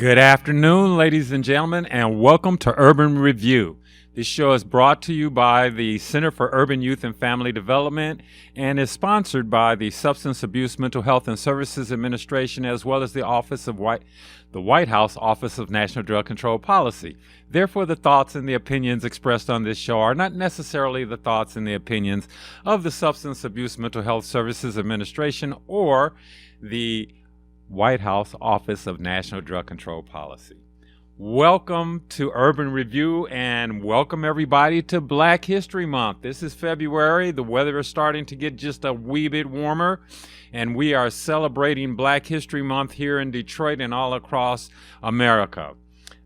Good afternoon, ladies and gentlemen, and welcome to Urban Review. This show is brought to you by the Center for Urban Youth and Family Development and is sponsored by the Substance Abuse Mental Health and Services Administration, as well as the White House Office of National Drug Control Policy. Therefore, the thoughts and the opinions expressed on this show are not necessarily the thoughts and the opinions of the Substance Abuse Mental Health Services Administration or the White House Office of National Drug Control Policy. Welcome to Urban Review and welcome everybody to Black History Month. This is February. The weather is starting to get just a wee bit warmer, and we are celebrating Black History Month here in Detroit and all across America.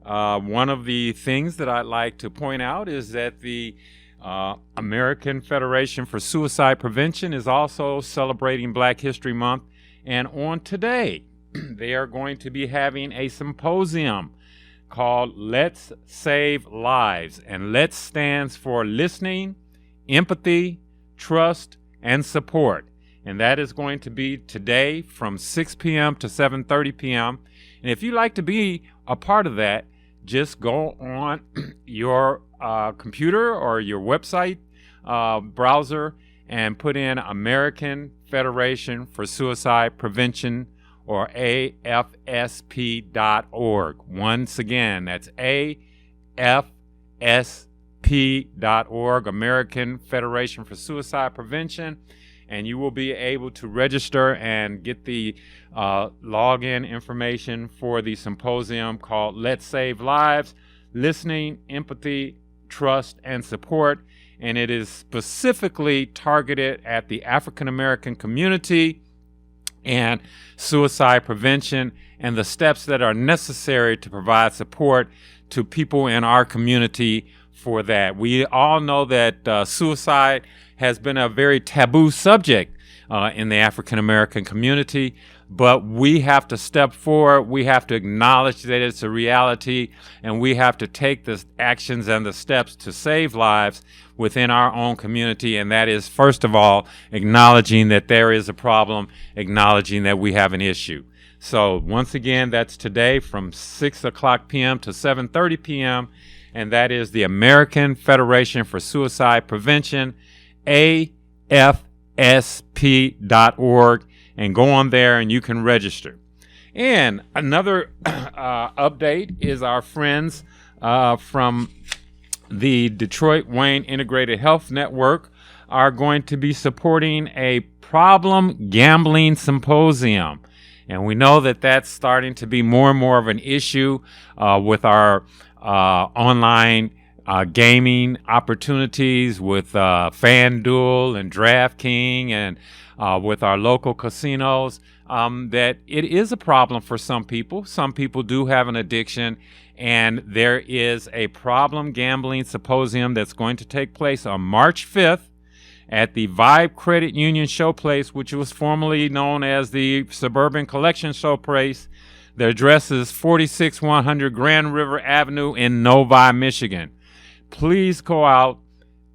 One of the things that I'd like to point out is that the American Federation for Suicide Prevention is also celebrating Black History Month, and on today, they are going to be having a symposium called Let's Save Lives. And Let's stands for listening, empathy, trust, and support. And that is going to be today from 6 p.m. to 7:30 p.m. And if you'd like to be a part of that, just go on your computer or your website browser and put in American Federation for Suicide Prevention, or AFSP.org. Once again, that's AFSP.org, American Federation for Suicide Prevention, and you will be able to register and get the login information for the symposium called Let's Save Lives, Listening, Empathy, Trust, and Support, and it is specifically targeted at the African American community and suicide prevention and the steps that are necessary to provide support to people in our community for that. We all know that suicide has been a very taboo subject in the African American community, but we have to step forward. We have to acknowledge that it's a reality, and we have to take the actions and the steps to save lives within our own community, and that is, first of all, acknowledging that there is a problem, acknowledging that we have an issue. So once again, that's today from 6 o'clock p.m. to 7:30 p.m., and that is the American Federation for Suicide Prevention, AFSP.org, and go on there and you can register. And another update is our friends from the Detroit Wayne Integrated Health Network are going to be supporting a problem gambling symposium. And we know that that's starting to be more and more of an issue with our online gaming opportunities with FanDuel and DraftKings and with our local casinos, that it is a problem for some people. Some people do have an addiction, and there is a problem gambling symposium that's going to take place on March 5th at the Vibe Credit Union Showplace, which was formerly known as the Suburban Collection Showplace. The address is 46100 Grand River Avenue in Novi, Michigan. Please go out,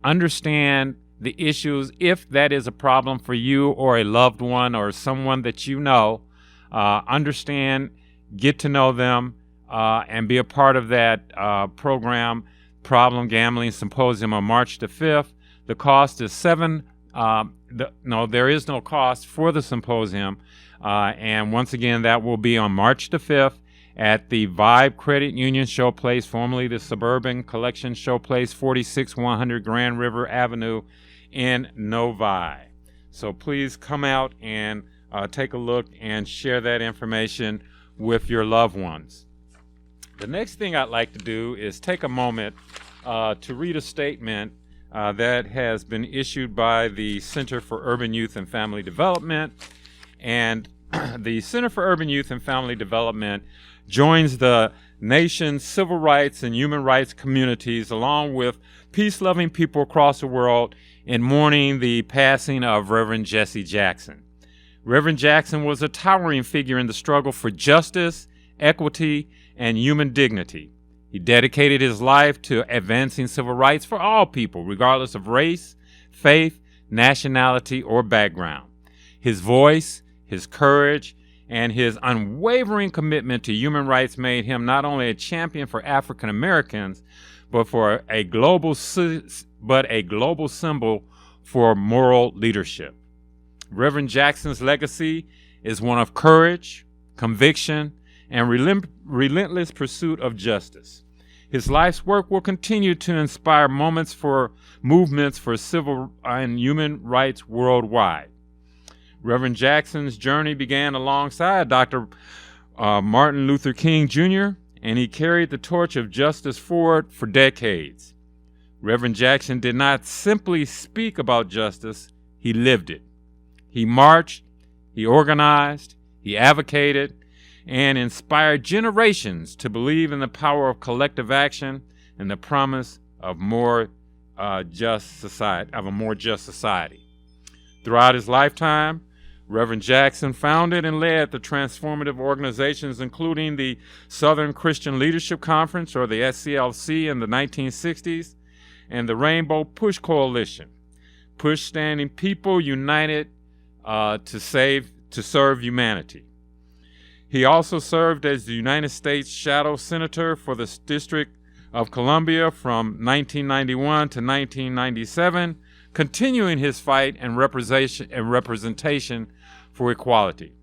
understand the issues if that is a problem for you or a loved one or someone that you know. Understand, get to know them, and be a part of that program, Problem Gambling Symposium, on March the 5th. The cost is there is no cost for the symposium. And once again, that will be on March the 5th at the Vibe Credit Union Showplace, formerly the Suburban Collection Showplace, 46100 Grand River Avenue in Novi. So please come out and take a look and share that information with your loved ones. The next thing I'd like to do is take a moment to read a statement that has been issued by the Center for Urban Youth and Family Development. And the Center for Urban Youth and Family Development joins the nation's civil rights and human rights communities, along with peace-loving people across the world, in mourning the passing of Reverend Jesse Jackson. Reverend Jackson was a towering figure in the struggle for justice, equity, and human dignity. He dedicated his life to advancing civil rights for all people, regardless of race, faith, nationality, or background. His voice, his courage, and his unwavering commitment to human rights made him not only a champion for African Americans, but a global symbol for moral leadership. Reverend Jackson's legacy is one of courage, conviction, and relentless pursuit of justice. His life's work will continue to inspire movements for civil and human rights worldwide. Reverend Jackson's journey began alongside Dr. Martin Luther King Jr., and he carried the torch of justice forward for decades. Reverend Jackson did not simply speak about justice, he lived it. He marched, he organized, he advocated, and inspired generations to believe in the power of collective action and the promise of a more just society. Throughout his lifetime, Reverend Jackson founded and led the transformative organizations, including the Southern Christian Leadership Conference, or the SCLC, in the 1960s, and the Rainbow Push Coalition. Push standing People United to serve humanity. He also served as the United States Shadow Senator for the District of Columbia from 1991 to 1997, continuing his fight and representation for equality.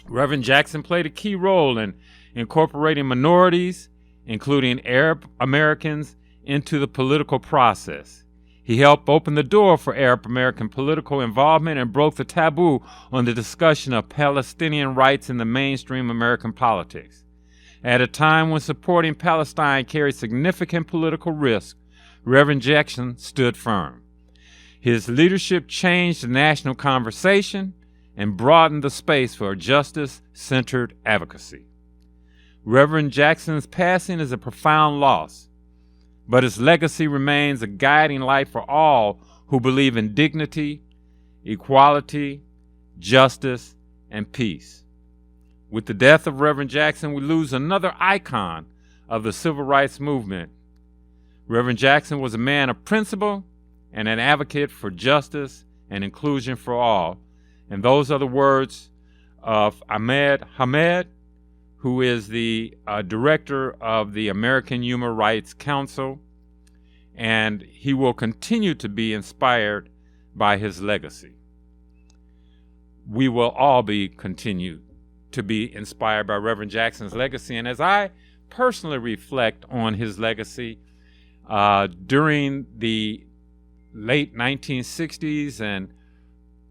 Reverend Jackson played a key role in incorporating minorities, including Arab Americans, into the political process. He helped open the door for Arab American political involvement and broke the taboo on the discussion of Palestinian rights in the mainstream American politics. At a time when supporting Palestine carried significant political risk, Reverend Jackson stood firm. His leadership changed the national conversation and broadened the space for justice-centered advocacy. Reverend Jackson's passing is a profound loss, but his legacy remains a guiding light for all who believe in dignity, equality, justice, and peace. With the death of Reverend Jackson, we lose another icon of the civil rights movement. Reverend Jackson was a man of principle and an advocate for justice and inclusion for all. And those are the words of Ahmed Hamed, who is the director of the American Human Rights Council, and he will continue to be inspired by his legacy. We will all continue to be inspired by Reverend Jackson's legacy. And as I personally reflect on his legacy, during the late 1960s and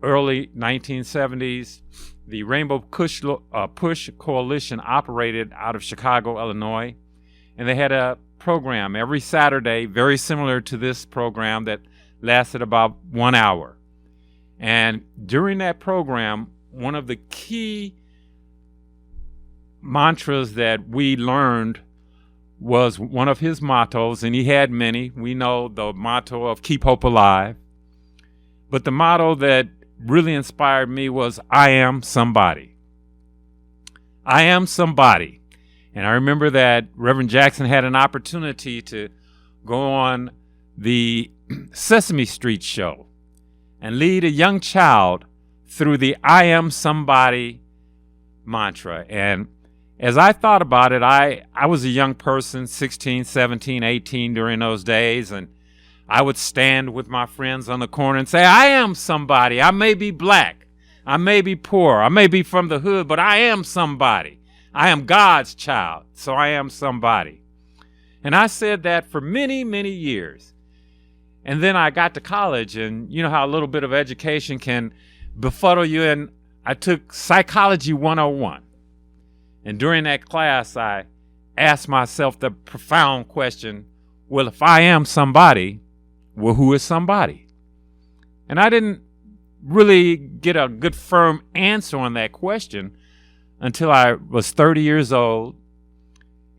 early 1970s, the Rainbow Push Coalition operated out of Chicago, Illinois, and they had a program every Saturday, very similar to this program, that lasted about 1 hour. And during that program, one of the key mantras that we learned was one of his mottos, and he had many. We know the motto of Keep Hope Alive. But the motto that really inspired me was, I am somebody. I am somebody. And I remember that Reverend Jackson had an opportunity to go on the Sesame Street show and lead a young child through the I am somebody mantra. And as I thought about it, I was a young person, 16, 17, 18 during those days, and I would stand with my friends on the corner and say, I am somebody. I may be black. I may be poor. I may be from the hood, but I am somebody. I am God's child, so I am somebody. And I said that for many, many years. And then I got to college, and you know how a little bit of education can befuddle you, and I took Psychology 101. And during that class, I asked myself the profound question, well, if I am somebody, well, who is somebody? And I didn't really get a good firm answer on that question until I was 30 years old,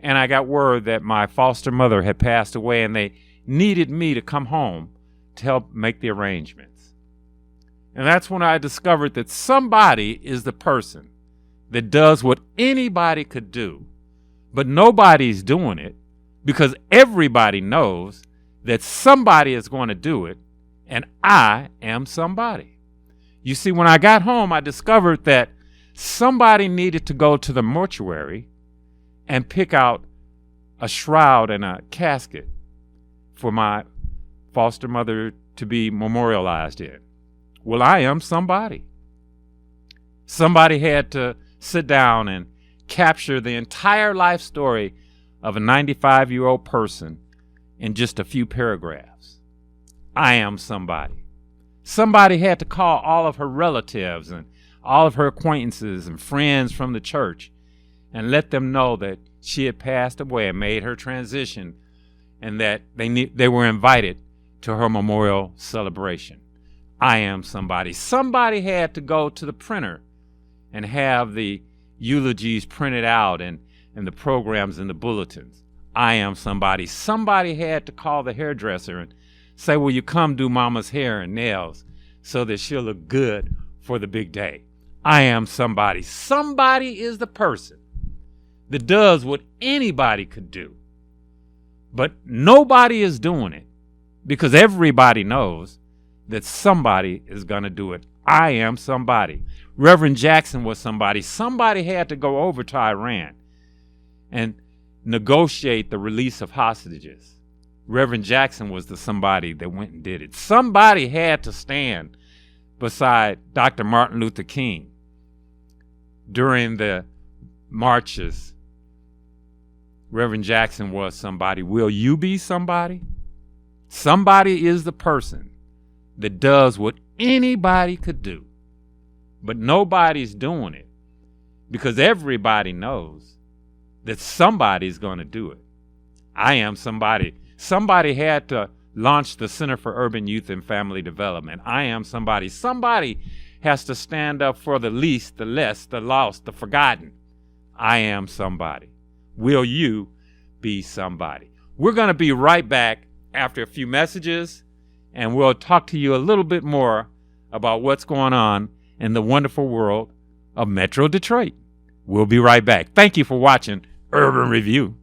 and I got word that my foster mother had passed away, and they needed me to come home to help make the arrangements. And that's when I discovered that somebody is the person that does what anybody could do, but nobody's doing it because everybody knows that somebody is going to do it, and I am somebody. You see, when I got home, I discovered that Somebody needed to go to the mortuary and pick out a shroud and a casket for my foster mother to be memorialized in. Well, I am somebody. Somebody had to sit down and capture the entire life story of a 95-year-old person in just a few paragraphs. I am somebody. Somebody had to call all of her relatives and all of her acquaintances and friends from the church and let them know that she had passed away and made her transition, and that they were invited to her memorial celebration. I am somebody. Somebody had to go to the printer and have the eulogies printed out and the programs and the bulletins. I am somebody. Somebody had to call the hairdresser and say, will you come do mama's hair and nails so that she'll look good for the big day? I am somebody. Somebody is the person that does what anybody could do. But nobody is doing it because everybody knows that somebody is going to do it. I am somebody. Reverend Jackson was somebody. Somebody had to go over to Iran and negotiate the release of hostages. Reverend Jackson was the somebody that went and did it. Somebody had to stand beside Dr. Martin Luther King during the marches. Reverend Jackson was somebody. Will you be somebody? Somebody is the person that does what anybody could do. But nobody's doing it because everybody knows that somebody's going to do it. I am somebody. Somebody had to launch the Center for Urban Youth and Family Development. I am somebody. Somebody has to stand up for the least, the less, the lost, the forgotten. I am somebody. Will you be somebody? We're going to be right back after a few messages, and we'll talk to you a little bit more about what's going on in the wonderful world of Metro Detroit. We'll be right back. Thank you for watching Urban Review.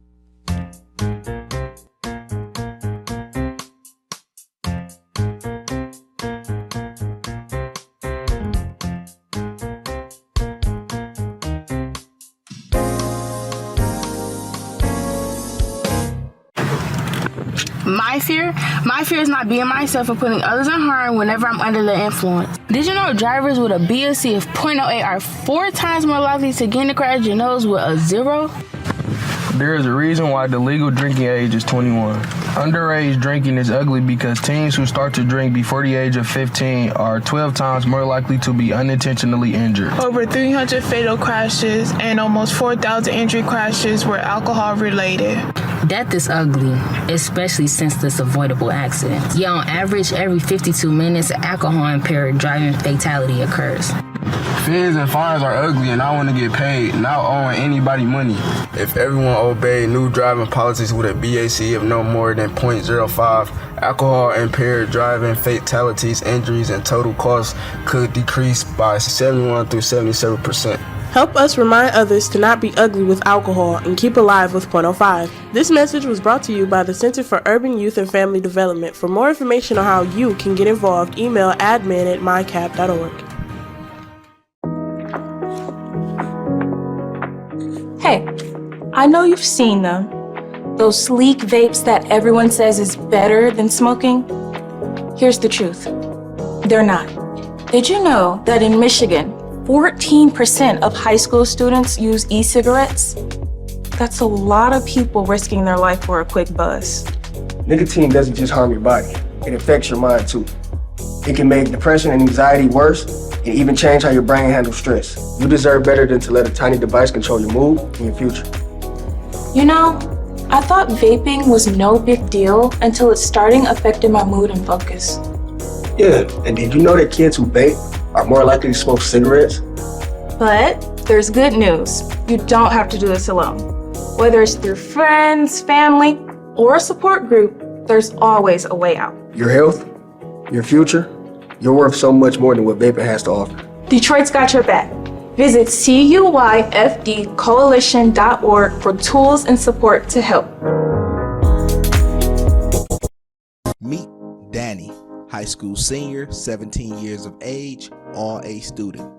My fear is not being myself or putting others in harm whenever I'm under the influence. Did you know drivers with a BSC of .08 are 4 times more likely to get in a crash than those with a 0? There is a reason why the legal drinking age is 21. Underage drinking is ugly because teens who start to drink before the age of 15 are 12 times more likely to be unintentionally injured. Over 300 fatal crashes and almost 4,000 injury crashes were alcohol related. Death is ugly, especially since this avoidable accident. Yet on average, every 52 minutes, an alcohol-impaired driving fatality occurs. Fees and fines are ugly and I want to get paid, not owing anybody money. If everyone obeyed new driving policies with a BAC of no more than .05, alcohol-impaired driving fatalities, injuries, and total costs could decrease by 71 through 77%. Help us remind others to not be ugly with alcohol and keep alive with .05. This message was brought to you by the Center for Urban Youth and Family Development. For more information on how you can get involved, email admin@mycap.org. Hey, I know you've seen them. Those sleek vapes that everyone says is better than smoking. Here's the truth. They're not. Did you know that in Michigan, 14% of high school students use e-cigarettes? That's a lot of people risking their life for a quick buzz. Nicotine doesn't just harm your body, it affects your mind too. It can make depression and anxiety worse, and even change how your brain handles stress. You deserve better than to let a tiny device control your mood and your future. You know, I thought vaping was no big deal until it started affecting my mood and focus. Yeah, and did you know that kids who vape are more likely to smoke cigarettes? But there's good news. You don't have to do this alone. Whether it's through friends, family, or a support group, there's always a way out. Your health, your future, you're worth so much more than what vaping has to offer. Detroit's got your back. Visit CUYFDcoalition.org for tools and support to help. Meet Danny, high school senior, 17 years of age, all A student.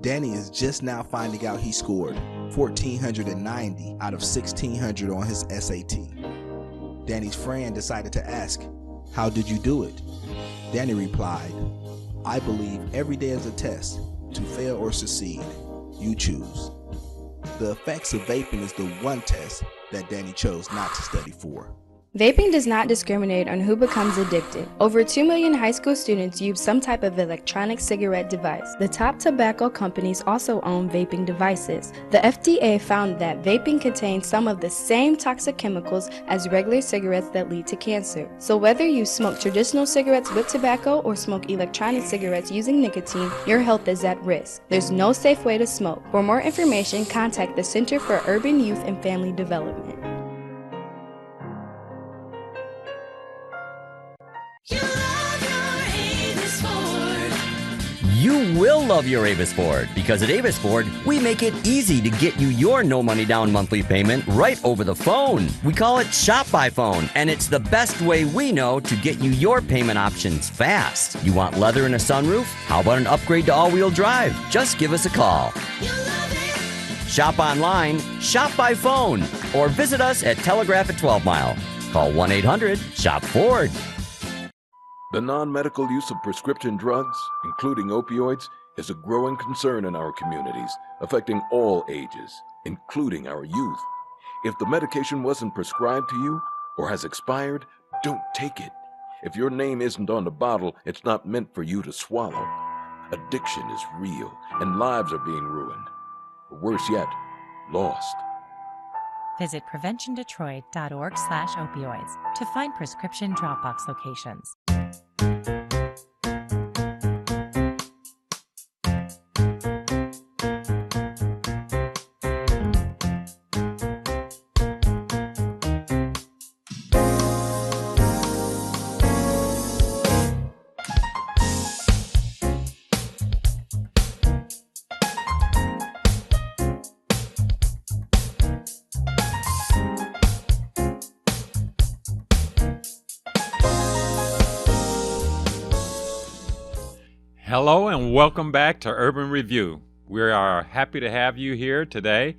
Danny is just now finding out he scored 1,490 out of 1,600 on his SAT. Danny's friend decided to ask, "How did you do it?" Danny replied, "I believe every day is a test. To fail or succeed, you choose." The effects of vaping is the one test that Danny chose not to study for. Vaping does not discriminate on who becomes addicted. Over 2 million high school students use some type of electronic cigarette device. The top tobacco companies also own vaping devices. The FDA found that vaping contains some of the same toxic chemicals as regular cigarettes that lead to cancer. So whether you smoke traditional cigarettes with tobacco or smoke electronic cigarettes using nicotine, your health is at risk. There's no safe way to smoke. For more information, contact the Center for Urban Youth and Family Development. You will love your Avis Ford, because at Avis Ford, we make it easy to get you your no money down monthly payment right over the phone. We call it Shop by Phone, and it's the best way we know to get you your payment options fast. You want leather and a sunroof? How about an upgrade to all-wheel drive? Just give us a call. Shop online, shop by phone, or visit us at Telegraph at 12 Mile. Call 1-800-SHOP-FORD. The non-medical use of prescription drugs, including opioids, is a growing concern in our communities, affecting all ages, including our youth. If the medication wasn't prescribed to you or has expired, don't take it. If your name isn't on the bottle, it's not meant for you to swallow. Addiction is real, and lives are being ruined. Or worse yet, lost. Visit PreventionDetroit.org/opioids to find prescription Dropbox locations. Hello and welcome back to Urban Review. We are happy to have you here today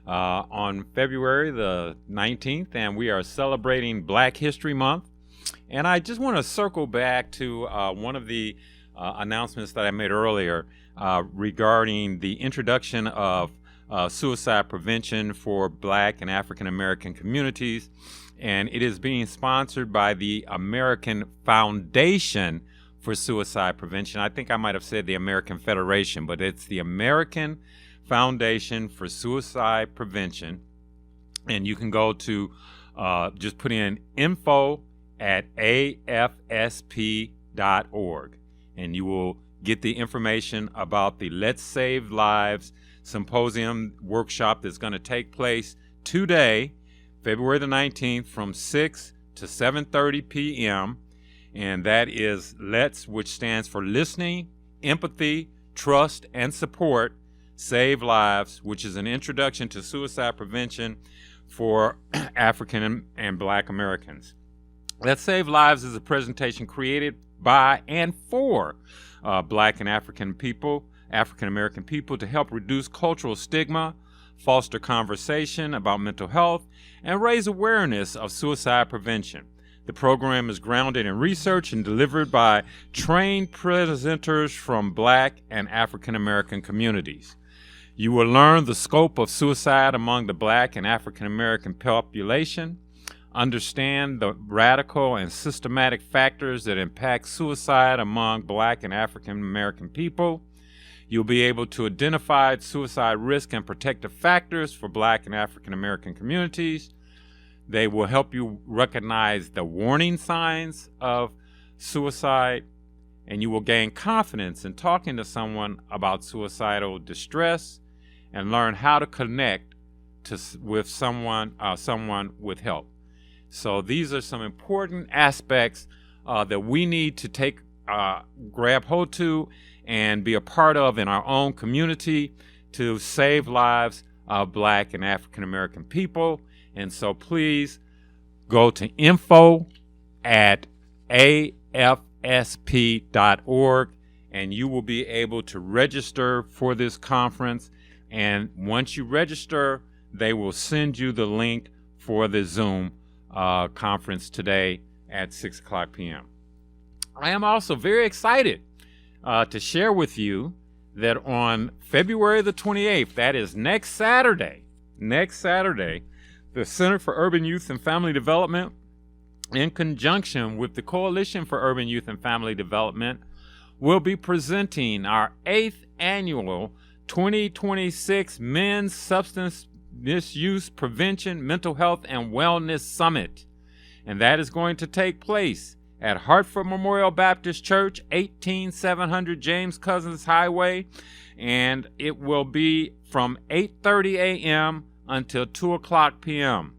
on February the 19th, and we are celebrating Black History Month. And I just want to circle back to one of the announcements that I made earlier regarding the introduction of suicide prevention for Black and African American communities. And it is being sponsored by the American Foundation for Suicide Prevention. I think I might have said the American Federation, but it's the American Foundation for Suicide Prevention. And you can go to just put in info@afsp.org, and you will get the information about the Let's Save Lives Symposium workshop that's going to take place today, February the 19th, from 6 to 7:30 p.m., and that is LETS, which stands for Listening, Empathy, Trust, and Support, Save Lives, which is an introduction to suicide prevention for African and Black Americans. Let's Save Lives is a presentation created by and for Black and African American people to help reduce cultural stigma, foster conversation about mental health, and raise awareness of suicide prevention. The program is grounded in research and delivered by trained presenters from Black and African American communities. You will learn the scope of suicide among the Black and African American population, understand the radical and systematic factors that impact suicide among Black and African American people. You'll be able to identify suicide risk and protective factors for Black and African American communities. They will help you recognize the warning signs of suicide, and you will gain confidence in talking to someone about suicidal distress and learn how to connect with someone with help. So these are some important aspects that we need to grab hold to and be a part of in our own community to save lives of Black and African American people. And so please go to info@afsp.org and you will be able to register for this conference. And once you register, they will send you the link for the Zoom conference today at 6 o'clock p.m. I am also very excited to share with you that on February the 28th, that is next Saturday, the Center for Urban Youth and Family Development, in conjunction with the Coalition for Urban Youth and Family Development, will be presenting our 8th annual 2026 Men's Substance Misuse Prevention, Mental Health, and Wellness Summit. And that is going to take place at Hartford Memorial Baptist Church, 18700 James Cousins Highway, and it will be from 8:30 a.m. until 2 o'clock p.m.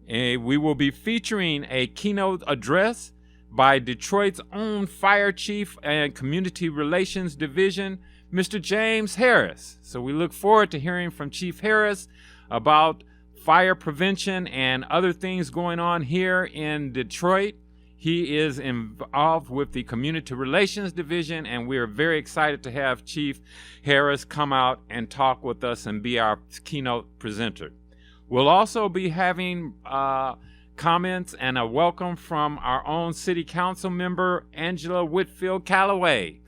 We will be featuring a keynote address by Detroit's own Fire Chief and Community Relations Division, Mr. James Harris. So we look forward to hearing from Chief Harris about fire prevention and other things going on here in Detroit. He is involved with the Community Relations Division, and we are very excited to have Chief Harris come out and talk with us and be our keynote presenter. We'll also be having comments and a welcome from our own City Council member, Angela Whitfield Calloway.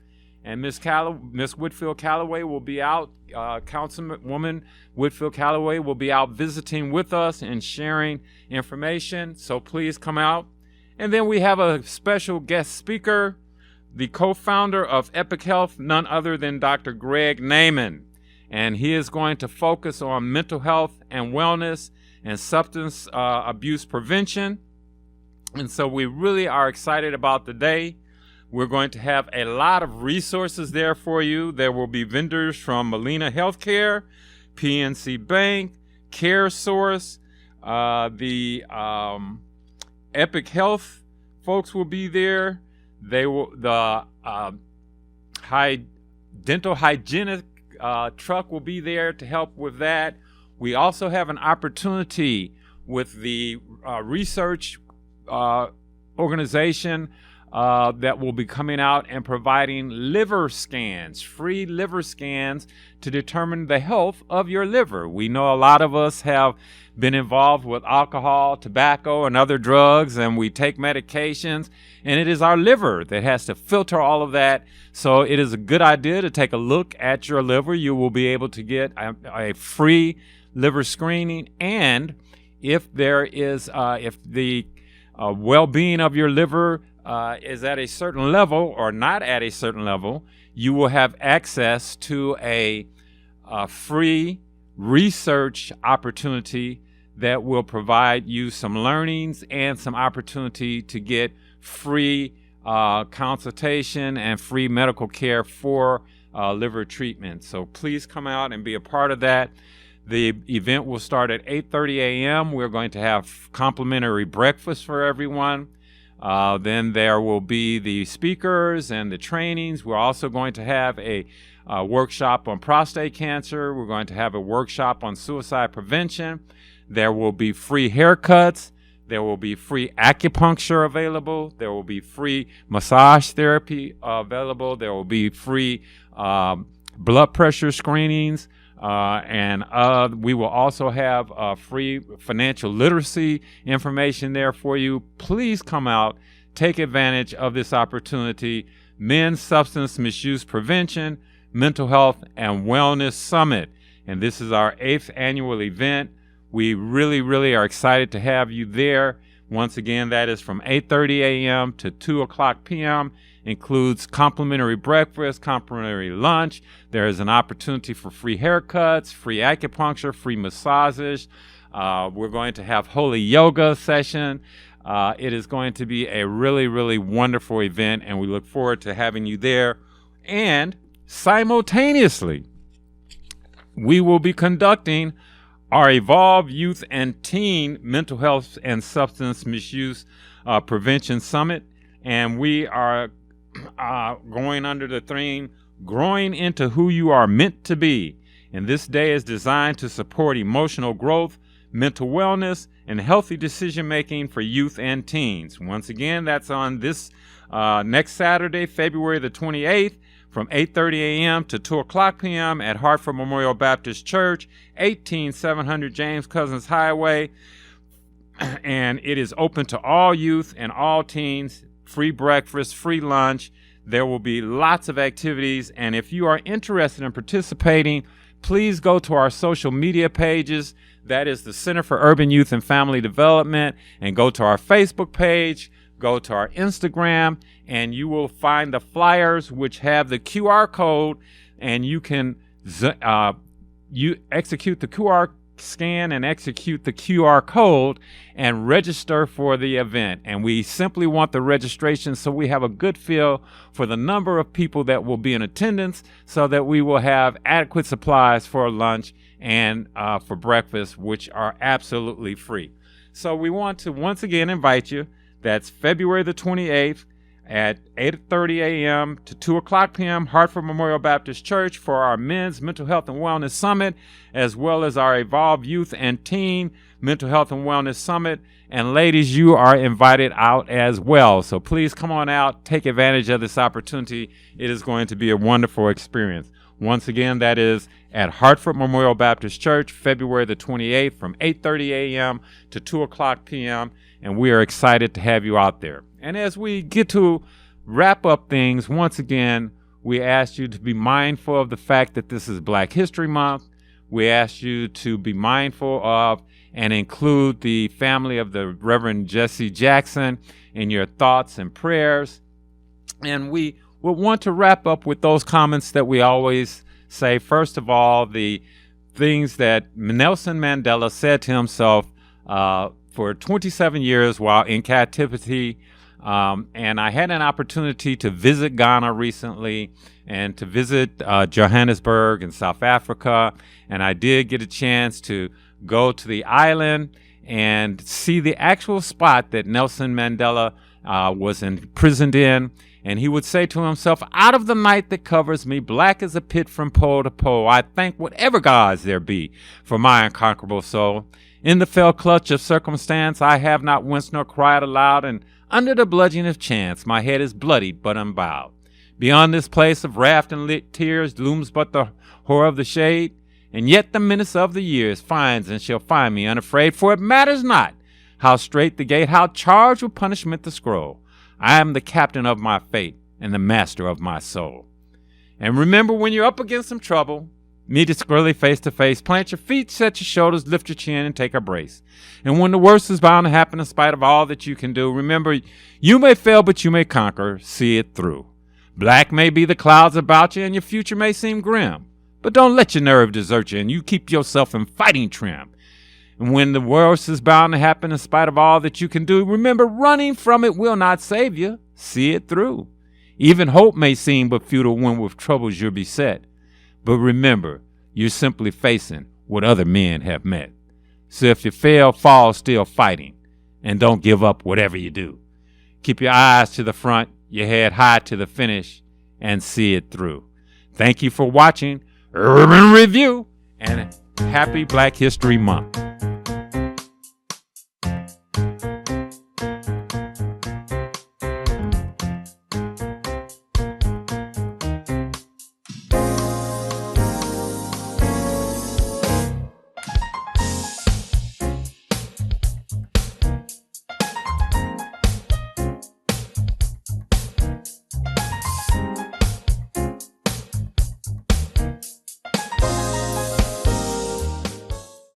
And Miss Whitfield Calloway will be out, Councilwoman Whitfield Calloway will be out visiting with us and sharing information, so please come out. And then we have a special guest speaker, the co-founder of Epic Health, none other than Dr. Greg Naiman. And he is going to focus on mental health and wellness and substance abuse prevention. And so we really are excited about the day. We're going to have a lot of resources there for you. There will be vendors from Molina Healthcare, PNC Bank, CareSource, the Epic Health folks will be there. The dental hygienic truck will be there to help with that. We also have an opportunity with the research organization that will be coming out and providing liver scans, free liver scans to determine the health of your liver. We know a lot of us have been involved with alcohol, tobacco, and other drugs, and we take medications, and it is our liver that has to filter all of that. So it is a good idea to take a look at your liver. You will be able to get a free liver screening, and if there is, if the well-being of your liver is at a certain level or not at a certain level, you will have access to a free research opportunity that will provide you some learnings and some opportunity to get free consultation and free medical care for liver treatment. So please come out and be a part of that. The event will start at 8:30 a.m. We're going to have complimentary breakfast for everyone. Then there will be the speakers and the trainings. We're also going to have a workshop on prostate cancer. We're going to have a workshop on suicide prevention. There will be free haircuts. There will be free acupuncture available. There will be free massage therapy available. There will be free blood pressure screenings. And we will also have free financial literacy information there for you. Please come out, take advantage of this opportunity. Men's Substance Misuse Prevention, Mental Health, and Wellness Summit. And this is our 8th annual event. We really, really are excited to have you there. Once again, that is from 8:30 a.m. to 2 o'clock p.m. Includes complimentary breakfast, complimentary lunch. There is an opportunity for free haircuts, free acupuncture, free massages. We're going to have holy yoga session. It is going to be a really, really wonderful event, and we look forward to having you there. And simultaneously, we will be conducting our Evolve Youth and Teen Mental Health and Substance Misuse Prevention Summit, and we are going under the theme, Growing into Who You Are Meant to Be. And this day is designed to support emotional growth, mental wellness, and healthy decision-making for youth and teens. Once again, that's on this next Saturday, February the 28th, from 8:30 a.m. to 2 o'clock p.m. at Hartford Memorial Baptist Church, 18700 James Cousins Highway. And it is open to all youth and all teens, free breakfast, free lunch. There will be lots of activities. And if you are interested in participating, please go to our social media pages. That is the Center for Urban Youth and Family Development. And go to our Facebook page, go to our Instagram, and you will find the flyers which have the QR code. And you can execute the QR scan and execute the QR code and register for the event. And we simply want the registration so we have a good feel for the number of people that will be in attendance, so that we will have adequate supplies for lunch and for breakfast, which are absolutely free. So we want to once again invite you. That's February the 28th at 8:30 a.m. to 2 o'clock p.m. Hartford Memorial Baptist Church for our Men's Mental Health and Wellness Summit, as well as our Evolve Youth and Teen Mental Health and Wellness Summit. And ladies, you are invited out as well. So please come on out, take advantage of this opportunity. It is going to be a wonderful experience. Once again, that is at Hartford Memorial Baptist Church, February the 28th from 8:30 a.m. to 2 o'clock p.m. And we are excited to have you out there. And as we get to wrap up things, once again, we ask you to be mindful of the fact that this is Black History Month. We ask you to be mindful of and include the family of the Reverend Jesse Jackson in your thoughts and prayers. And we will want to wrap up with those comments that we always say. First of all, the things that Nelson Mandela said to himself for 27 years while in captivity. And I had an opportunity to visit Ghana recently and to visit Johannesburg in South Africa. And I did get a chance to go to the island and see the actual spot that Nelson Mandela was imprisoned in. And he would say to himself, "Out of the night that covers me, black as a pit from pole to pole, I thank whatever gods there be for my unconquerable soul. In the fell clutch of circumstance, I have not winced nor cried aloud, and under the bludgeon of chance, my head is bloodied but unbowed. Beyond this place of wrath and lit tears looms but the horror of the shade, and yet the menace of the years finds and shall find me unafraid, for it matters not how strait the gate, how charged with punishment the scroll. I am the captain of my fate and the master of my soul." And remember, when you're up against some trouble, meet it squarely face to face, plant your feet, set your shoulders, lift your chin, and take a brace. And when the worst is bound to happen in spite of all that you can do, remember, you may fail, but you may conquer. See it through. Black may be the clouds about you, and your future may seem grim, but don't let your nerve desert you, and you keep yourself in fighting trim. And when the worst is bound to happen in spite of all that you can do, remember, running from it will not save you. See it through. Even hope may seem but futile when with troubles you're beset. But remember, you're simply facing what other men have met. So if you fail, fall still fighting, and don't give up whatever you do. Keep your eyes to the front, your head high to the finish, and see it through. Thank you for watching Urban Review, and happy Black History Month.